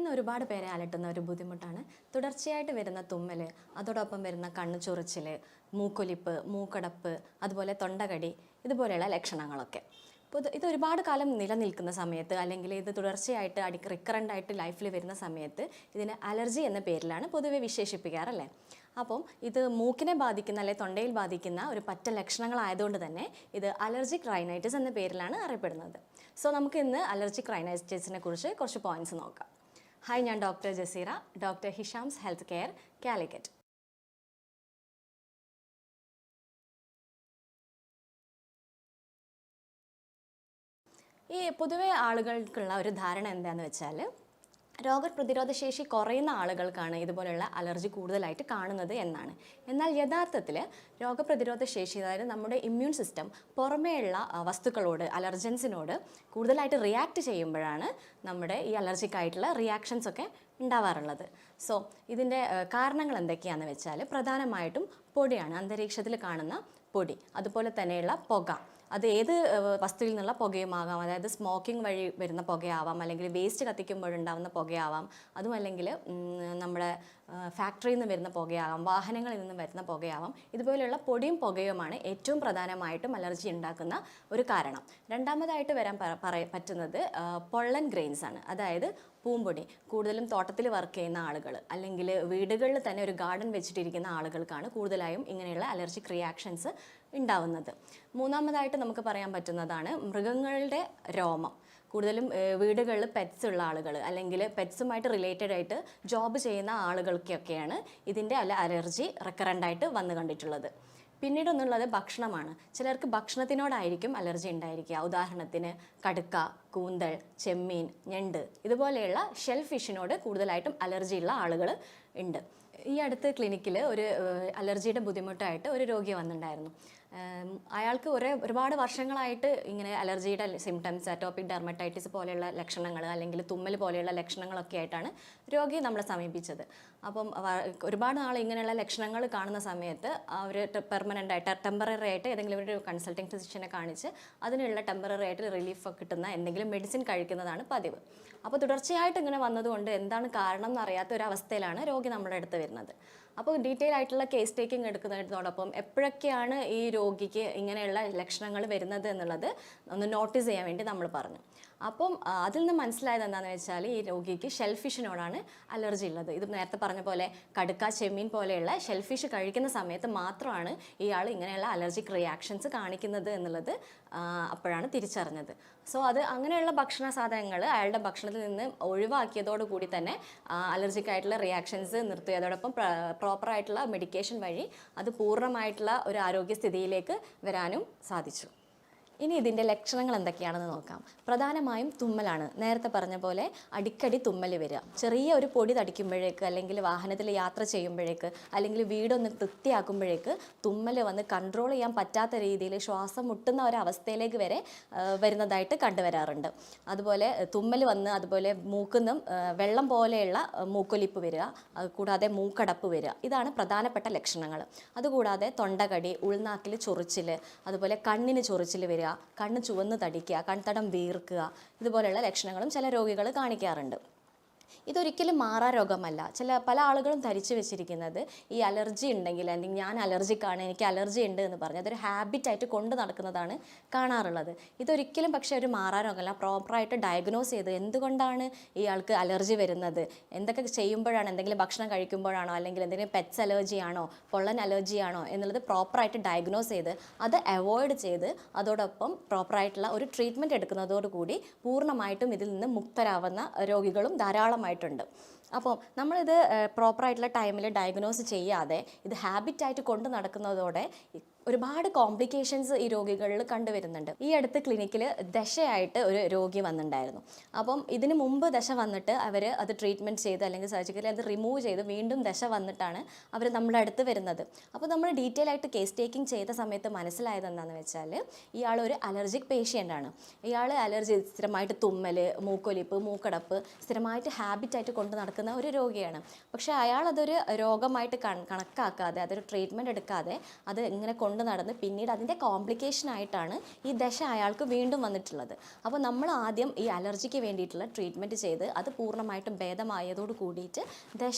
ഇന്ന് ഒരുപാട് പേരെ അലട്ടുന്ന ഒരു ബുദ്ധിമുട്ടാണ് തുടർച്ചയായിട്ട് വരുന്ന തുമ്മൽ, അതോടൊപ്പം വരുന്ന കണ്ണ് ചൊറിച്ചിൽ, മൂക്കൊലിപ്പ്, മൂക്കടപ്പ്, അതുപോലെ തൊണ്ടകടി, ഇതുപോലെയുള്ള ലക്ഷണങ്ങളൊക്കെ. അപ്പോൾ ഇത് ഒരുപാട് കാലം നിലനിൽക്കുന്ന സമയത്ത്, അല്ലെങ്കിൽ ഇത് തുടർച്ചയായിട്ട് റിക്കറൻ്റ് ആയിട്ട് ലൈഫിൽ വരുന്ന സമയത്ത് ഇതിനെ അലർജി എന്ന പേരിലാണ് പൊതുവെ വിശേഷിപ്പിക്കാറല്ലേ. അപ്പം ഇത് മൂക്കിനെ ബാധിക്കുന്ന അല്ലെങ്കിൽ തൊണ്ടയിൽ ബാധിക്കുന്ന ഒരു പറ്റ ലക്ഷണങ്ങളായതുകൊണ്ട് തന്നെ ഇത് അലർജിക് റൈനൈറ്റിസ് എന്ന പേരിലാണ് അറിയപ്പെടുന്നത്. സോ നമുക്ക് ഇന്ന് അലർജിക് റൈനൈറ്റിസിനെ കുറിച്ച് കുറച്ച് പോയിന്റ്സ് നോക്കാം. ഹായ്, ഞാൻ doctor Jaseera, doctor Hisham's health care, Calicut. ഈ പൊതുവെ ആളുകൾക്കുള്ള ഒരു ധാരണ എന്താണെന്ന് വെച്ചാൽ, രോഗപ്രതിരോധ ശേഷി കുറയുന്ന ആളുകൾക്കാണ് ഇതുപോലെയുള്ള അലർജി കൂടുതലായിട്ട് കാണുന്നത് എന്നാണ്. എന്നാൽ യഥാർത്ഥത്തിൽ രോഗപ്രതിരോധ ശേഷി, അതായത് നമ്മുടെ ഇമ്മ്യൂൺ സിസ്റ്റം പുറമേയുള്ള വസ്തുക്കളോട്, അലർജൻസിനോട് കൂടുതലായിട്ട് റിയാക്ട് ചെയ്യുമ്പോഴാണ് നമ്മുടെ ഈ അലർജിക്കായിട്ടുള്ള റിയാക്ഷൻസ് ഒക്കെ ഉണ്ടാവാറുള്ളത്. സോ ഇതിൻ്റെ കാരണങ്ങൾ എന്തൊക്കെയാണെന്ന് വെച്ചാൽ, പ്രധാനമായിട്ടും പൊടിയാണ്, അന്തരീക്ഷത്തിൽ കാണുന്ന പൊടി, അതുപോലെ തന്നെയുള്ള പുക. അത് ഏത് വസ്തുവിൽ നിന്നുള്ള പുകയുമാകാം, അതായത് സ്മോക്കിംഗ് വഴി വരുന്ന പുകയാവാം, അല്ലെങ്കിൽ വേസ്റ്റ് കത്തിക്കുമ്പോഴുണ്ടാകുന്ന പുകയാവാം, അതും അല്ലെങ്കിൽ നമ്മുടെ ഫാക്ടറിയിൽ നിന്ന് വരുന്ന പുകയാവാം, വാഹനങ്ങളിൽ നിന്ന് വരുന്ന പുകയാവാം. ഇതുപോലെയുള്ള പൊടിയും പുകയുമാണ് ഏറ്റവും പ്രധാനമായിട്ടും അലർജി ഉണ്ടാക്കുന്ന ഒരു കാരണം. രണ്ടാമതായിട്ട് വരാൻ പറ്റുന്നത് പൊള്ളൻ ഗ്രെയിൻസ് ആണ്, അതായത് പൂമ്പൊടി. കൂടുതലും തോട്ടത്തിൽ വർക്ക് ചെയ്യുന്ന ആളുകൾ, അല്ലെങ്കിൽ വീടുകളിൽ തന്നെ ഒരു ഗാർഡൻ വെച്ചിട്ടിരിക്കുന്ന ആളുകൾക്കാണ് കൂടുതലായും ഇങ്ങനെയുള്ള അലർജിക് റിയാക്ഷൻസ് ഉണ്ടാവുന്നത്. മൂന്നാമതായിട്ട് നമുക്ക് പറയാൻ പറ്റുന്നതാണ് മൃഗങ്ങളുടെ രോമം. കൂടുതലും വീടുകളിൽ പെറ്റ്സ് ഉള്ള ആളുകൾ, അല്ലെങ്കിൽ പെറ്റ്സുമായിട്ട് റിലേറ്റഡ് ആയിട്ട് ജോബ് ചെയ്യുന്ന ആളുകൾക്കൊക്കെയാണ് ഇതിൻ്റെ അലർജി റെക്കറൻ്റായിട്ട് വന്നു കണ്ടിട്ടുള്ളത്. പിന്നീട് ഒന്നുള്ളത് ഭക്ഷണമാണ്. ചിലർക്ക് ഭക്ഷണത്തിനോടായിരിക്കും അലർജി ഉണ്ടായിരിക്കുക. ഉദാഹരണത്തിന് കടുക്ക, കൂന്തൽ, ചെമ്മീൻ, ഞണ്ട്, ഇതുപോലെയുള്ള ഷെൽ ഫിഷിനോട് കൂടുതലായിട്ടും അലർജിയുള്ള ആളുകൾ ഉണ്ട്. ഈ അടുത്ത് ക്ലിനിക്കിൽ ഒരു അലർജിയുടെ ബുദ്ധിമുട്ടായിട്ട് ഒരു രോഗി വന്നിട്ടുണ്ടായിരുന്നു. അയാൾക്ക് ഒരുപാട് വർഷങ്ങളായിട്ട് ഇങ്ങനെ അലർജിയുടെ സിംറ്റംസ്, അറ്റോപിക് ഡെർമറ്റൈറ്റിസ് പോലെയുള്ള ലക്ഷണങ്ങൾ, അല്ലെങ്കിൽ തുമ്മൽ പോലെയുള്ള ലക്ഷണങ്ങളൊക്കെ ആയിട്ടാണ് രോഗി നമ്മളെ സമീപിച്ചത്. അപ്പം ഒരുപാട് നാൾ ഇങ്ങനെയുള്ള ലക്ഷണങ്ങൾ കാണുന്ന സമയത്ത് അവർ പെർമനൻ്റ് ആയിട്ട്, ടെമ്പററി ആയിട്ട് ഏതെങ്കിലും ഒരു കൺസൾട്ടിങ് ഫിസിഷ്യനെ കാണിച്ച് അതിനുള്ള ടെമ്പററി ആയിട്ട് റിലീഫ് കിട്ടുന്ന എന്തെങ്കിലും മെഡിസിൻ കഴിക്കുന്നതാണ് പതിവ്. അപ്പോൾ തുടർച്ചയായിട്ട് ഇങ്ങനെ വന്നതുകൊണ്ട് എന്താണ് കാരണം എന്നറിയാത്ത ഒരു അവസ്ഥയിലാണ് രോഗി നമ്മുടെ അടുത്ത് വരുന്നത്. അപ്പോൾ ഡീറ്റെയിൽ ആയിട്ടുള്ള കേസ് ടേക്കിംഗ് എടുക്കുന്നതിനോടൊപ്പം എപ്പോഴൊക്കെയാണ് ഈ രോഗിക്ക് ഇങ്ങനെയുള്ള ലക്ഷണങ്ങൾ വരുന്നത് എന്നുള്ളത് ഒന്ന് നോട്ടീസ് ചെയ്യാൻ വേണ്ടി നമ്മൾ പറഞ്ഞു. അപ്പം അതിൽ നിന്ന് മനസ്സിലായത് എന്താണെന്ന് വെച്ചാൽ, ഈ രോഗിക്ക് ഷെൽഫിഷിനോടാണ് അലർജി ഉള്ളത്. ഇത് നേരത്തെ പറഞ്ഞ പോലെ കടുക്ക, ചെമ്മീൻ പോലെയുള്ള ഷെൽഫിഷ് കഴിക്കുന്ന സമയത്ത് മാത്രമാണ് ഇയാൾ ഇങ്ങനെയുള്ള അലർജിക് റിയാക്ഷൻസ് കാണിക്കുന്നത് എന്നുള്ളത് അപ്പോഴാണ് തിരിച്ചറിഞ്ഞത്. സോ അത് അങ്ങനെയുള്ള ഭക്ഷണ സാധനങ്ങൾ അയാളുടെ ഭക്ഷണത്തിൽ നിന്ന് ഒഴിവാക്കിയതോടുകൂടി തന്നെ അലർജിക് ആയിട്ടുള്ള റിയാക്ഷൻസ് നിർത്തി, അതോടൊപ്പം പ്രോപ്പറായിട്ടുള്ള മെഡിക്കേഷൻ വഴി അത് പൂർണ്ണമായിട്ടുള്ള ഒരു ആരോഗ്യസ്ഥിതിയിലേക്ക് വരാനും സാധിച്ചു. ഇനി ഇതിൻ്റെ ലക്ഷണങ്ങൾ എന്തൊക്കെയാണെന്ന് നോക്കാം. പ്രധാനമായും തുമ്മലാണ്. നേരത്തെ പറഞ്ഞ പോലെ അടിക്കടി തുമ്മൽ വരിക. ചെറിയ ഒരു പൊടി തടിക്കുമ്പോഴേക്ക്, അല്ലെങ്കിൽ വാഹനത്തിൽ യാത്ര ചെയ്യുമ്പോഴേക്ക്, അല്ലെങ്കിൽ വീടൊന്ന് വൃത്തിയാക്കുമ്പോഴേക്ക് തുമ്മൽ വന്ന് കൺട്രോൾ ചെയ്യാൻ പറ്റാത്ത രീതിയിൽ ശ്വാസം മുട്ടുന്ന ഒരവസ്ഥയിലേക്ക് വരെ വരുന്നതായിട്ട് കണ്ടുവരാറുണ്ട്. അതുപോലെ തുമ്മൽ വന്ന് അതുപോലെ മൂക്കുന്നും വെള്ളം പോലെയുള്ള മൂക്കൊലിപ്പ് വരിക, കൂടാതെ മൂക്കടപ്പ് വരിക, ഇതാണ് പ്രധാനപ്പെട്ട ലക്ഷണങ്ങൾ. അതുകൂടാതെ തൊണ്ടകടി, ഉൾനാക്കിൽ ചൊറിച്ചിൽ, അതുപോലെ കണ്ണിന് ചൊറിച്ചിൽ വരിക, കണ്ണ് ചുവന്ന് തടിക്കുക, കൺതടം വീർക്കുക, ഇതുപോലെയുള്ള ലക്ഷണങ്ങളും ചില രോഗികൾ കാണിക്കാറുണ്ട്. ഇതൊരിക്കലും മാറാ രോഗമല്ല. പല ആളുകളും ധരിച്ചു വെച്ചിരിക്കുന്നത് ഈ അലർജി ഉണ്ടെങ്കിൽ, അല്ലെങ്കിൽ ഞാൻ അലർജിക്കാണ്, എനിക്ക് അലർജി ഉണ്ട് എന്ന് പറഞ്ഞ് അതൊരു ഹാബിറ്റായിട്ട് കൊണ്ട് നടക്കുന്നതാണ് കാണാറുള്ളത്. ഇതൊരിക്കലും പക്ഷേ ഒരു മാറാ രോഗമല്ല. പ്രോപ്പറായിട്ട് ഡയഗ്നോസ് ചെയ്ത് എന്തുകൊണ്ടാണ് ഇയാൾക്ക് അലർജി വരുന്നത്, എന്തൊക്കെ ചെയ്യുമ്പോഴാണ്, എന്തെങ്കിലും ഭക്ഷണം കഴിക്കുമ്പോഴാണോ, അല്ലെങ്കിൽ എന്തെങ്കിലും പെറ്റ്സ് അലർജി ആണോ, പൊള്ളൻ അലർജി ആണോ എന്നുള്ളത് പ്രോപ്പറായിട്ട് ഡയഗ്നോസ് ചെയ്ത് അത് അവോയ്ഡ് ചെയ്ത് അതോടൊപ്പം പ്രോപ്പറായിട്ടുള്ള ഒരു ട്രീറ്റ്മെൻറ്റ് എടുക്കുന്നതോടുകൂടി പൂർണ്ണമായിട്ടും ഇതിൽ നിന്ന് മുക്തരാവുന്ന രോഗികളും ധാരാളമായിട്ടുണ്ട്. അപ്പോൾ നമ്മളിത് പ്രോപ്പറായിട്ടുള്ള ടൈമിൽ ഡയഗ്നോസ് ചെയ്യാതെ ഇത് ഹാബിറ്റായിട്ട് കൊണ്ട് നടക്കുന്നതോടെ ഒരുപാട് കോംപ്ലിക്കേഷൻസ് ഈ രോഗികളിൽ കണ്ടുവരുന്നുണ്ട്. ഈ അടുത്ത് ക്ലിനിക്കിൽ ദശയായിട്ട് ഒരു രോഗി വന്നിട്ടുണ്ടായിരുന്നു. അപ്പം ഇതിന് മുമ്പ് ദശ വന്നിട്ട് അവർ അത് ട്രീറ്റ്മെൻറ്റ് ചെയ്ത്, അല്ലെങ്കിൽ സർജിക്കലി അത് റിമൂവ് ചെയ്ത് വീണ്ടും ദശ വന്നിട്ടാണ് അവർ നമ്മുടെ അടുത്ത് വരുന്നത്. അപ്പോൾ നമ്മൾ ഡീറ്റെയിൽ ആയിട്ട് കേസ് ടേക്കിംഗ് ചെയ്ത സമയത്ത് മനസ്സിലായത് എന്താണെന്ന് വെച്ചാൽ, ഇയാൾ ഒരു അലർജിക് പേഷ്യൻ്റാണ്. ഇയാൾ അലർജി, സ്ഥിരമായിട്ട് തുമ്മൽ, മൂക്കൊലിപ്പ്, മൂക്കടപ്പ് സ്ഥിരമായിട്ട് ഹാബിറ്റായിട്ട് കൊണ്ട് നടക്കുന്ന ഒരു രോഗിയാണ്. പക്ഷേ അയാൾ അതൊരു രോഗമായിട്ട് കണക്കാക്കാതെ, അതൊരു ട്രീറ്റ്മെൻറ്റ് എടുക്കാതെ അത് ഇങ്ങനെ കൊണ്ട് കൊണ്ട് നടന്ന് പിന്നീട് അതിൻ്റെ കോംപ്ലിക്കേഷൻ ആയിട്ടാണ് ഈ ദശ അയാൾക്ക് വീണ്ടും വന്നിട്ടുള്ളത്. അപ്പോൾ നമ്മൾ ആദ്യം ഈ അലർജിക്ക് വേണ്ടിയിട്ടുള്ള ട്രീറ്റ്മെൻറ്റ് ചെയ്ത് അത് പൂർണ്ണമായിട്ടും ഭേദമായതോട് കൂടിയിട്ട്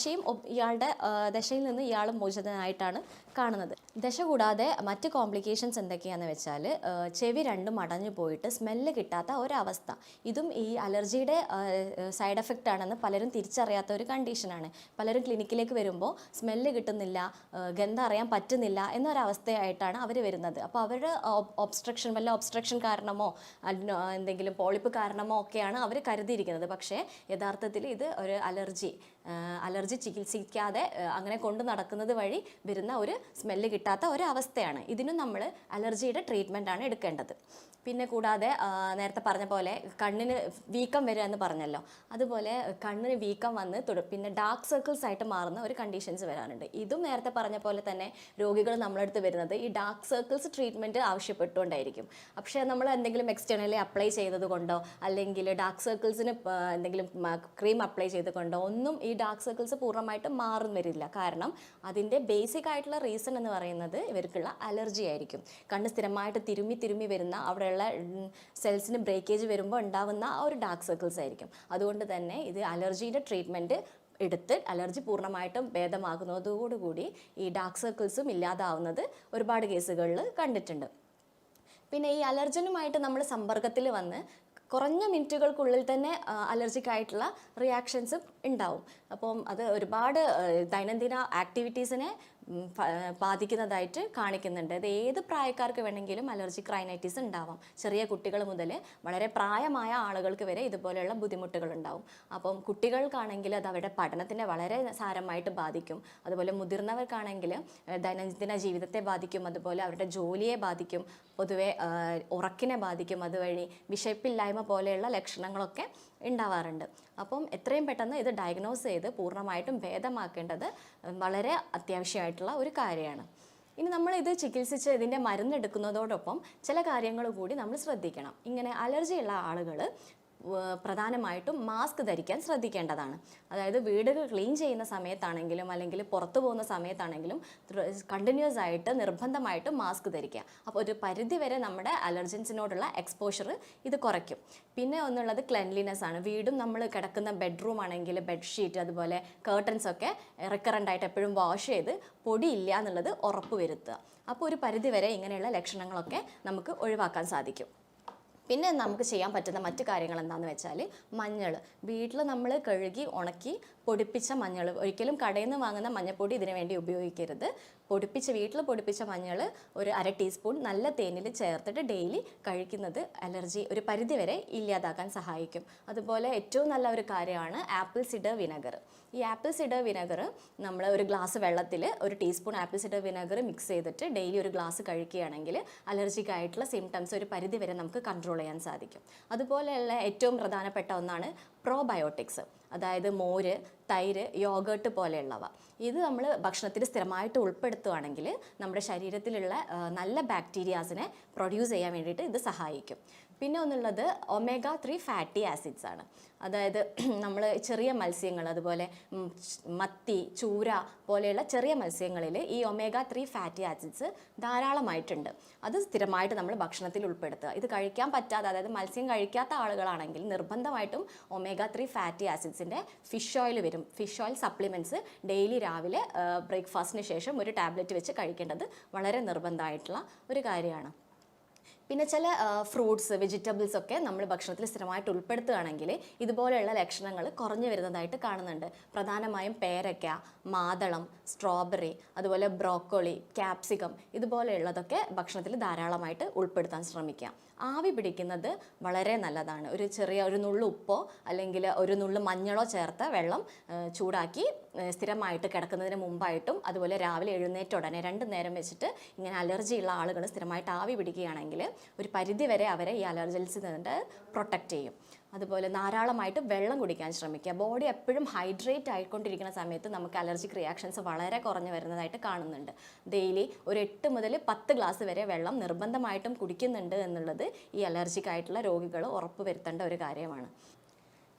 ഇയാളുടെ ദശയിൽ നിന്ന് ഇയാൾ മോചിതനായിട്ടാണ് കാണുന്നത്. ദശ കൂടാതെ മറ്റ് കോംപ്ലിക്കേഷൻസ് എന്തൊക്കെയാണെന്ന് വെച്ചാൽ ചെവി രണ്ടും അടഞ്ഞു പോയിട്ട് സ്മെല്ല് കിട്ടാത്ത ഒരവസ്ഥ. ഇതും ഈ അലർജിയുടെ സൈഡ് എഫക്റ്റ് ആണെന്ന് പലരും തിരിച്ചറിയാത്ത ഒരു കണ്ടീഷനാണ്. പലരും ക്ലിനിക്കിലേക്ക് വരുമ്പോൾ സ്മെല്ല് കിട്ടുന്നില്ല, ഗന്ധം അറിയാൻ പറ്റുന്നില്ല എന്നൊരവസ്ഥയായിട്ടാണ് അവർ വരുന്നത്. അപ്പോൾ അവരുടെ വല്ല ഒബ്സ്ട്രക്ഷൻ കാരണമോ എന്തെങ്കിലും പോളിപ്പ് കാരണമോ ഒക്കെയാണ് അവർ കരുതിയിരിക്കുന്നത്. പക്ഷേ യഥാർത്ഥത്തിൽ ഇത് ഒരു അലർജി ചികിത്സിക്കാതെ അങ്ങനെ കൊണ്ടു നടക്കുന്നത് വഴി വരുന്ന ഒരു സ്മെല്ല് കിട്ടാത്ത ഒരവസ്ഥയാണ്. ഇതിനും നമ്മൾ അലർജിയുടെ ട്രീറ്റ്മെൻറ്റാണ് എടുക്കേണ്ടത്. പിന്നെ കൂടാതെ നേരത്തെ പറഞ്ഞ പോലെ കണ്ണിന് വീക്കം വരിക എന്ന് പറഞ്ഞല്ലോ, അതുപോലെ കണ്ണിന് വീക്കം വന്ന് പിന്നെ ഡാർക്ക് സർക്കിൾസ് ആയിട്ട് മാറുന്ന ഒരു കണ്ടീഷൻസ് വരാറുണ്ട്. ഇതും നേരത്തെ പറഞ്ഞ പോലെ തന്നെ രോഗികൾ നമ്മളടുത്ത് വരുന്നത് ഈ ഡാർക്ക് സർക്കിൾസ് ട്രീറ്റ്മെൻറ്റ് ആവശ്യപ്പെട്ടുകൊണ്ടായിരിക്കും. പക്ഷേ നമ്മൾ എന്തെങ്കിലും എക്സ്റ്റേണലി അപ്ലൈ ചെയ്തത് കൊണ്ടോ അല്ലെങ്കിൽ ഡാർക്ക് സർക്കിൾസിന് എന്തെങ്കിലും ക്രീം അപ്ലൈ ചെയ്ത് കൊണ്ടോ ഒന്നും ഈ ഡാർക്ക് സർക്കിൾസ് പൂർണ്ണമായിട്ടും മാറും വരില്ല. കാരണം അതിൻ്റെ ബേസിക് ആയിട്ടുള്ള റീസൺ എന്ന് പറയുന്നത് ഇവർക്കുള്ള അലർജി ആയിരിക്കും. കണ്ണ് സ്ഥിരമായിട്ട് തിരുമ്മി വരുന്ന അവിടെയുള്ള സെൽസിന് ബ്രേക്കേജ് വരുമ്പോൾ ഉണ്ടാവുന്ന ആ ഒരു ഡാർക്ക് സർക്കിൾസ് ആയിരിക്കും. അതുകൊണ്ട് തന്നെ ഇത് അലർജീൻ്റെ ട്രീറ്റ്മെൻറ്റ് എടുത്ത് അലർജി പൂർണ്ണമായിട്ടും ഭേദമാകുന്നതോടുകൂടി ഈ ഡാർക്ക് സർക്കിൾസും ഇല്ലാതാവുന്നത് ഒരുപാട് കേസുകളിൽ കണ്ടിട്ടുണ്ട്. പിന്നെ ഈ അലർജനുമായിട്ട് നമ്മൾ സമ്പർക്കത്തിൽ വന്ന് കുറഞ്ഞ മിനിറ്റുകൾക്കുള്ളിൽ തന്നെ അലർജിക്കായിട്ടുള്ള റിയാക്ഷൻസ് ഉണ്ടാവും. അപ്പം അത് ഒരുപാട് ദൈനംദിന ആക്ടിവിറ്റീസിനെ ബാധിക്കുന്നതായിട്ട് കാണിക്കുന്നുണ്ട്. അത് ഏത് പ്രായക്കാർക്ക് വേണമെങ്കിലും അലർജിക് റൈനൈറ്റിസ് ഉണ്ടാവാം. ചെറിയ കുട്ടികൾ മുതൽ വളരെ പ്രായമായ ആളുകൾക്ക് വരെ ഇതുപോലെയുള്ള ബുദ്ധിമുട്ടുകൾ ഉണ്ടാവും. അപ്പം കുട്ടികൾക്കാണെങ്കിൽ അത് അവരുടെ പഠനത്തിനെ വളരെ സാരമായിട്ട് ബാധിക്കും. അതുപോലെ മുതിർന്നവർക്കാണെങ്കിൽ ദൈനംദിന ജീവിതത്തെ ബാധിക്കും, അതുപോലെ അവരുടെ ജോലിയെ ബാധിക്കും, പൊതുവെ ഉറക്കിനെ ബാധിക്കും. അതുവഴി വിശപ്പില്ലായ്മ പോലെയുള്ള ലക്ഷണങ്ങളൊക്കെ ഉണ്ടാവാറുണ്ട്. അപ്പം എത്രയും പെട്ടെന്ന് ഇത് ഡയഗ്നോസ് ചെയ്ത് പൂർണ്ണമായിട്ടും ഭേദമാക്കേണ്ടത് വളരെ അത്യാവശ്യമായിട്ടുള്ള ഒരു കാര്യമാണ്. ഇനി നമ്മൾ ഇത് ചികിത്സിച്ച് ഇതിൻ്റെ മരുന്നെടുക്കുന്നതോടൊപ്പം ചില കാര്യങ്ങൾ കൂടി നമ്മൾ ശ്രദ്ധിക്കണം. ഇങ്ങനെ അലർജിയുള്ള ആളുകൾ പ്രധാനമായിട്ടും മാസ്ക് ധരിക്കാൻ ശ്രദ്ധിക്കേണ്ടതാണ്. അതായത് വീടുകൾ ക്ലീൻ ചെയ്യുന്ന സമയത്താണെങ്കിലും അല്ലെങ്കിൽ പുറത്തു പോകുന്ന സമയത്താണെങ്കിലും കണ്ടിന്യൂസ് ആയിട്ട് നിർബന്ധമായിട്ടും മാസ്ക് ധരിക്കുക. അപ്പോൾ ഒരു പരിധി വരെ നമ്മുടെ അലർജൻസിനോടുള്ള എക്സ്പോഷർ ഇത് കുറയ്ക്കും. പിന്നെ ഒന്നുള്ളത് ക്ലെൻലിനെസ് ആണ്. വീടും നമ്മൾ കിടക്കുന്ന ബെഡ്റൂം ആണെങ്കിൽ ബെഡ്ഷീറ്റ് അതുപോലെ കേർട്ടൻസ് ഒക്കെ റിക്കറൻ്റായിട്ട് എപ്പോഴും വാഷ് ചെയ്ത് പൊടിയില്ല എന്നുള്ളത് ഉറപ്പ് വരുത്തുക. അപ്പോൾ ഒരു പരിധി വരെ ഇങ്ങനെയുള്ള ലക്ഷണങ്ങളൊക്കെ നമുക്ക് ഒഴിവാക്കാൻ സാധിക്കും. പിന്നെ നമുക്ക് ചെയ്യാൻ പറ്റുന്ന മറ്റു കാര്യങ്ങൾ എന്താണെന്ന് വെച്ചാൽ മഞ്ഞൾ വീട്ടിൽ നമ്മൾ കഴുകി ഉണക്കി പൊടിപ്പിച്ച മഞ്ഞൾ, ഒരിക്കലും കടയിൽ നിന്ന് വാങ്ങുന്ന മഞ്ഞൾപ്പൊടി ഇതിനു വേണ്ടി ഉപയോഗിക്കരുത്. വീട്ടിൽ പൊടിപ്പിച്ച മഞ്ഞൾ ഒരു 1/2 ടീസ്പൂൺ നല്ല തേനിൽ ചേർത്തിട്ട് ഡെയിലി കഴിക്കുന്നത് അലർജി ഒരു പരിധി വരെ ഇല്ലാതാക്കാൻ സഹായിക്കും. അതുപോലെ ഏറ്റവും നല്ല ഒരു കാര്യമാണ് ആപ്പിൾ സിഡർ വിനെഗർ. ഈ ആപ്പിൾ സിഡർ വിനെഗർ നമ്മൾ ഒരു ഗ്ലാസ് വെള്ളത്തിൽ 1 teaspoon apple cider vinegar mix ചെയ്തിട്ട് ഡെയിലി ഒരു ഗ്ലാസ് കഴിക്കുകയാണെങ്കിൽ അലർജിക് ആയിട്ടുള്ള സിംറ്റംസ് ഒരു പരിധി വരെ നമുക്ക് കൺട്രോൾ ചെയ്യാൻ സാധിക്കും. അതുപോലെയുള്ള ഏറ്റവും പ്രധാനപ്പെട്ട ഒന്നാണ് പ്രോബയോട്ടിക്സ്, അതായത് മോര്, തൈര്, യോഗേർട്ട് പോലെയുള്ളവ. ഇത് നമ്മൾ ഭക്ഷണത്തിൽ സ്ഥിരമായിട്ട് ഉൾപ്പെടുത്തുകയാണെങ്കിൽ നമ്മുടെ ശരീരത്തിലുള്ള നല്ല ബാക്ടീരിയാസിനെ പ്രൊഡ്യൂസ് ചെയ്യാൻ വേണ്ടിയിട്ട് ഇത് സഹായിക്കും. പിന്നെ ഒന്നുള്ളത് omega-3 ഫാറ്റി ആസിഡ്സ് ആണ്. അതായത് നമ്മൾ ചെറിയ മത്സ്യങ്ങൾ, അതുപോലെ മത്തി, ചൂര പോലെയുള്ള ചെറിയ മത്സ്യങ്ങളിൽ ഈ omega-3 ഫാറ്റി ആസിഡ്സ് ധാരാളമായിട്ടുണ്ട്. അത് സ്ഥിരമായിട്ട് നമ്മൾ ഭക്ഷണത്തിൽ ഉൾപ്പെടുത്തുക. ഇത് കഴിക്കാൻ പറ്റാതെ, അതായത് മത്സ്യം കഴിക്കാത്ത ആളുകളാണെങ്കിൽ നിർബന്ധമായിട്ടും omega-3 ഫാറ്റി ആസിഡ്സിൻ്റെ ഫിഷ് ഓയിൽ വരും. ഫിഷ് ഓയിൽ സപ്ലിമെൻറ്റ്സ് ഡെയിലി രാവിലെ ബ്രേക്ക്ഫാസ്റ്റിന് ശേഷം ഒരു ടാബ്ലറ്റ് വെച്ച് കഴിക്കേണ്ടത് വളരെ നിർബന്ധമായിട്ടുള്ള ഒരു കാര്യമാണ്. പിന്നെ ചില ഫ്രൂട്ട്സ്, വെജിറ്റബിൾസ് ഒക്കെ നമ്മൾ ഭക്ഷണത്തിൽ സ്ഥിരമായിട്ട് ഉൾപ്പെടുത്തുകയാണെങ്കിൽ ഇതുപോലെയുള്ള ലക്ഷണങ്ങൾ കുറഞ്ഞു വരുന്നതായിട്ട് കാണുന്നുണ്ട്. പ്രധാനമായും പേരയ്ക്ക, മാതളം, സ്ട്രോബെറി, അതുപോലെ ബ്രോക്കോളി, ക്യാപ്സിക്കം ഇതുപോലെയുള്ളതൊക്കെ ഭക്ഷണത്തിൽ ധാരാളമായിട്ട് ഉൾപ്പെടുത്താൻ ശ്രമിക്കുക. ആവി പിടിക്കുന്നത് വളരെ നല്ലതാണ്. ഒരു നുള്ളു ഉപ്പോ അല്ലെങ്കിൽ ഒരു നുള്ളു മഞ്ഞളോ ചേർത്ത വെള്ളം ചൂടാക്കി സ്ഥിരമായിട്ട് കിടക്കുന്നതിന് മുമ്പായിട്ടും അതുപോലെ രാവിലെ എഴുന്നേറ്റ ഉടനെ 2 നേരം വെച്ചിട്ട് ഇങ്ങനെ അലർജിയുള്ള ആളുകൾ സ്ഥിരമായിട്ട് ആവി പിടിക്കുകയാണെങ്കിൽ ഒരു പരിധി വരെ അവരെ ഈ അലർജിയിൽ നിന്ന് പ്രൊട്ടക്റ്റ് ചെയ്യും. അതുപോലെ ധാരാളമായിട്ട് വെള്ളം കുടിക്കാൻ ശ്രമിക്കുക. ബോഡി എപ്പോഴും ഹൈഡ്രേറ്റ് ആയിക്കൊണ്ടിരിക്കുന്ന സമയത്ത് നമുക്ക് അലർജിക് റിയാക്ഷൻസ് വളരെ കുറഞ്ഞു വരുന്നതായിട്ട് കാണുന്നുണ്ട്. ഡെയിലി ഒരു 8 മുതൽ 10 ഗ്ലാസ് വരെ വെള്ളം നിർബന്ധമായിട്ടും കുടിക്കുന്നുണ്ട് എന്നുള്ളത് ഈ അലർജിക് ആയിട്ടുള്ള രോഗികൾ ഉറപ്പ് വരുത്തേണ്ട ഒരു കാര്യമാണ്.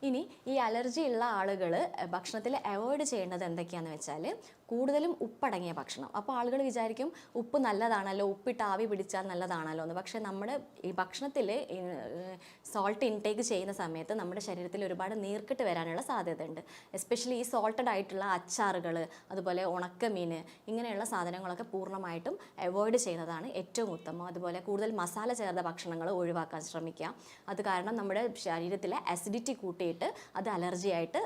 ഇനി ഈ അലർജി ഉള്ള ആളുകൾ ഭക്ഷണത്തിൽ അവോയ്ഡ് ചെയ്യേണ്ടത് എന്തൊക്കെയാണെന്ന് വെച്ചാൽ കൂടുതലും ഉപ്പടങ്ങിയ ഭക്ഷണം. അപ്പോൾ ആളുകൾ വിചാരിക്കും ഉപ്പ് നല്ലതാണല്ലോ, ഉപ്പിട്ട് ആവി പിടിച്ചാൽ നല്ലതാണല്ലോ എന്ന്. പക്ഷേ നമ്മുടെ ഈ ഭക്ഷണത്തിൽ സോൾട്ട് ഇൻടേക്ക് ചെയ്യുന്ന സമയത്ത് നമ്മുടെ ശരീരത്തിൽ ഒരുപാട് നീർക്കെട്ട് വരാനുള്ള സാധ്യതയുണ്ട്. എസ്പെഷ്യലി ഈ സോൾട്ടഡ് ആയിട്ടുള്ള അച്ചാറുകൾ, അതുപോലെ ഉണക്കമീൻ, ഇങ്ങനെയുള്ള സാധനങ്ങളൊക്കെ പൂർണ്ണമായിട്ടും അവോയ്ഡ് ചെയ്യുന്നതാണ് ഏറ്റവും ഉത്തമം. അതുപോലെ കൂടുതൽ മസാല ചേർത്ത ഭക്ഷണങ്ങൾ ഒഴിവാക്കാൻ ശ്രമിക്കുക. അത് കാരണം നമ്മുടെ ശരീരത്തിലെ അസിഡിറ്റി കൂട്ടിയിട്ട് അത് അലർജിയായിട്ട്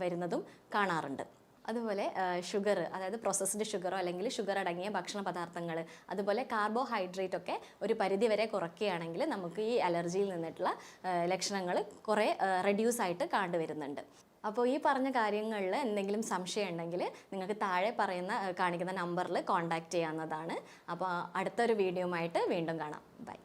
വരുന്നതും കാണാറുണ്ട്. അതുപോലെ ഷുഗർ, അതായത് പ്രോസസ്ഡ് ഷുഗറോ അല്ലെങ്കിൽ ഷുഗർ അടങ്ങിയ ഭക്ഷണ പദാർത്ഥങ്ങൾ, അതുപോലെ കാർബോഹൈഡ്രേറ്റ് ഒക്കെ ഒരു പരിധി വരെ കുറയ്ക്കുകയാണെങ്കിൽ നമുക്ക് ഈ അലർജിയിൽ നിന്നിട്ടുള്ള ലക്ഷണങ്ങൾ കുറേ റെഡ്യൂസ് ആയിട്ട് കണ്ടുവരുന്നുണ്ട്. അപ്പോൾ ഈ പറഞ്ഞ കാര്യങ്ങളിൽ എന്തെങ്കിലും സംശയം ഉണ്ടെങ്കിൽ നിങ്ങൾക്ക് താഴെ കാണിക്കുന്ന നമ്പറിൽ കോൺടാക്റ്റ് ചെയ്യാവുന്നതാണ്. അപ്പോൾ അടുത്തൊരു വീഡിയോയുമായിട്ട് വീണ്ടും കാണാം. ബൈ.